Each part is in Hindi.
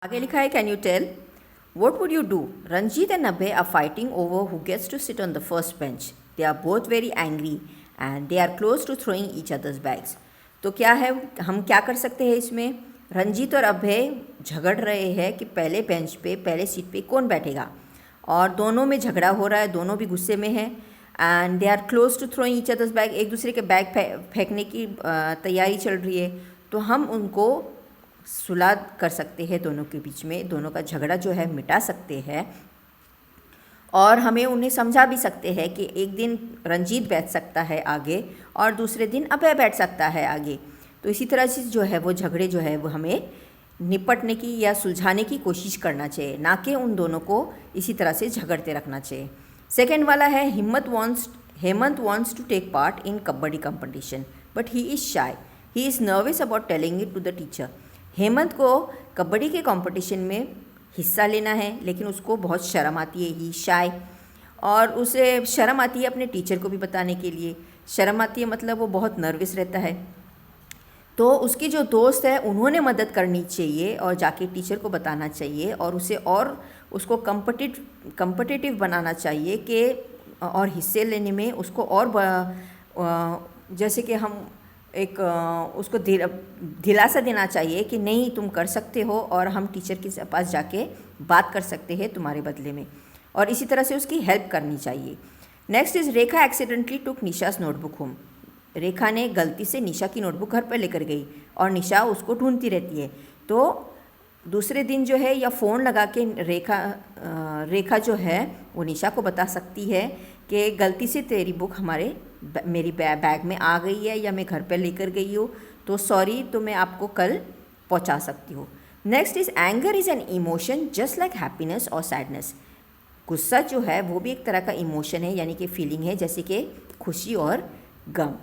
आगे लिखा है, can you tell what would you do? Ranjit and Abhay are fighting over who gets to sit on the first bench. They are both very angry and they are close to throwing each other's bags. तो क्या है, हम क्या कर सकते हैं इसमें? रंजीत और अभय झगड़ रहे हैं कि पहले बेंच पे, पहले सीट पे कौन बैठेगा, और दोनों में झगड़ा हो रहा है, दोनों भी गुस्से में हैं. And they are close to throwing each others bag, एक दूसरे के बैग फेंकने की तैयारी चल रही है. तो हम उनको सुलह कर सकते हैं, दोनों के बीच में दोनों का झगड़ा जो है मिटा सकते हैं, और हमें उन्हें समझा भी सकते हैं कि एक दिन रंजीत बैठ सकता है आगे और दूसरे दिन अभय बैठ सकता है आगे. तो इसी तरह से जो है वो झगड़े जो है वो हमें निपटने की या सुलझाने की कोशिश करना चाहिए, ना कि उन दोनों को इसी तरह से झगड़ते रखना चाहिए. सेकेंड वाला है, Hemant wants to take part in kabaddi competition but he is shy. He is nervous about telling it to the teacher. Hemant को कबड्डी के कंपटीशन में हिस्सा लेना है, लेकिन उसको बहुत शर्म आती है, ही शाय, और उसे शर्म आती है अपने टीचर को भी बताने के लिए. शर्म आती है मतलब वो बहुत नर्वस रहता है. तो उसकी जो दोस्त है उन्होंने मदद करनी चाहिए और जाके टीचर को बताना चाहिए, और उसे और उसको कम्पिटिटिव बनाना चाहिए कि और हिस्से लेने में उसको और जैसे कि हम एक उसको दिलासा देना चाहिए कि नहीं, तुम कर सकते हो और हम टीचर के पास जाके बात कर सकते हैं तुम्हारे बदले में, और इसी तरह से उसकी हेल्प करनी चाहिए. Next is, Rekha accidentally took Nisha's notebook home. Rekha ने गलती से निशा की नोटबुक घर पर लेकर गई और निशा उसको ढूंढती रहती है. तो दूसरे दिन जो है, या फ़ोन लगा के रेखा जो है वो निशा को बता सकती है कि गलती से तेरी बुक मेरी बैग में आ गई है, या मैं घर पर लेकर गई हूँ, तो सॉरी, तो मैं आपको कल पहुँचा सकती हूँ. Next is, anger is an emotion just like happiness और सैडनेस. गुस्सा जो है वो भी एक तरह का इमोशन है, यानी कि फीलिंग है, जैसे कि खुशी और गम.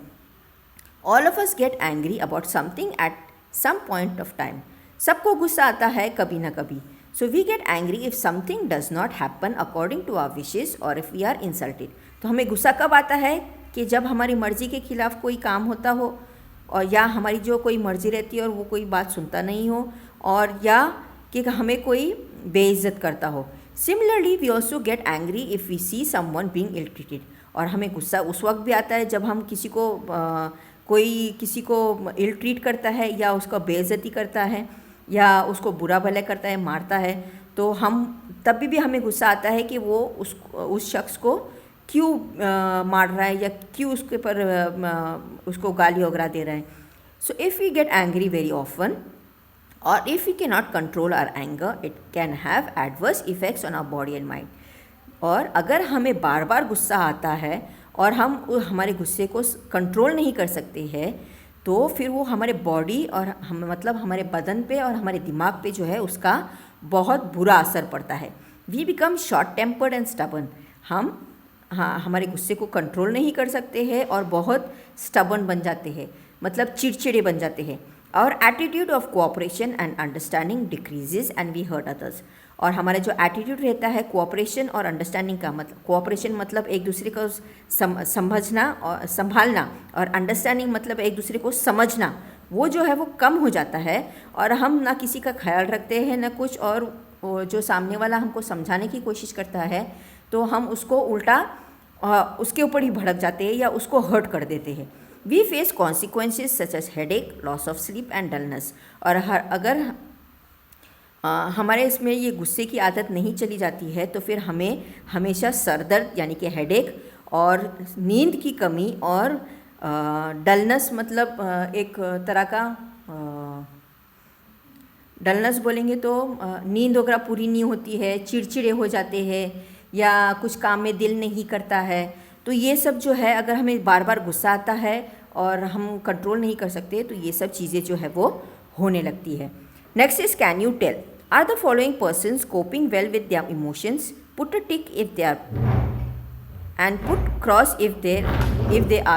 All of us get angry about something at some point of time. सबको गुस्सा आता है कभी ना कभी. So we get angry if something does not happen according to our wishes और इफ़ वी आर इंसल्टेड. तो हमें गुस्सा कब आता है? कि जब हमारी मर्ज़ी के खिलाफ़ कोई काम होता हो, और या हमारी जो कोई मर्ज़ी रहती है और वो कोई बात सुनता नहीं हो, और या कि हमें कोई बेइज्जत करता हो. Similarly we also get angry if we see someone being ill treated. और हमें गुस्सा उस वक्त भी आता है जब हम कोई किसी को इल ट्रीट करता है, या उसका बेइज्जती करता है, या उसको बुरा भला करता है, मारता है. तो हम तभी भी हमें गुस्सा आता है कि वो उस शख्स को क्यों मार रहा है, या क्यों उसके पर उसको गाली वगैरह दे रहा है. So if we get angry very often, और if we can not control our anger, it can have adverse effects on our body and mind. और अगर हमें बार बार गुस्सा आता है और हम हमारे गुस्से को कंट्रोल नहीं कर सकते हैं, तो फिर वो हमारे बॉडी और हमारे बदन पे और हमारे दिमाग पे जो है उसका बहुत बुरा असर पड़ता है. We become short tempered and stubborn. हम हमारे गुस्से को कंट्रोल नहीं कर सकते हैं और बहुत स्टबर्न बन जाते हैं, मतलब चिड़चिड़े बन जाते हैं. और attitude of cooperation and understanding decreases and we hurt others. और हमारा जो एटीट्यूड रहता है कोऑपरेशन और अंडरस्टैंडिंग का, मतलब कोऑपरेशन मतलब एक दूसरे को समझना और संभालना, और अंडरस्टैंडिंग मतलब एक दूसरे को समझना, वो जो है वो कम हो जाता है, और हम ना किसी का ख्याल रखते हैं ना कुछ, और जो सामने वाला हमको समझाने की कोशिश करता है तो हम उसको उल्टा उसके ऊपर ही भड़क जाते हैं या उसको हर्ट कर देते हैं. We face consequences such as headache, loss of sleep and dullness. और अगर हमारे इसमें ये गुस्से की आदत नहीं चली जाती है तो फिर हमें हमेशा सर दर्द यानी कि हेडेक, और नींद की कमी, और डलनेस मतलब एक तरह का डलनेस बोलेंगे तो नींद वगैरह पूरी नहीं होती है, चिड़चिड़े हो जाते हैं, या कुछ काम में दिल नहीं करता है. तो ये सब जो है, अगर हमें बार बार गुस्सा आता है और हम कंट्रोल नहीं कर सकते, तो ये सब चीज़ें जो है वो होने लगती है. Next is, can you tell, are the following persons coping well with their emotions? Put a tick if they are, and put cross if they are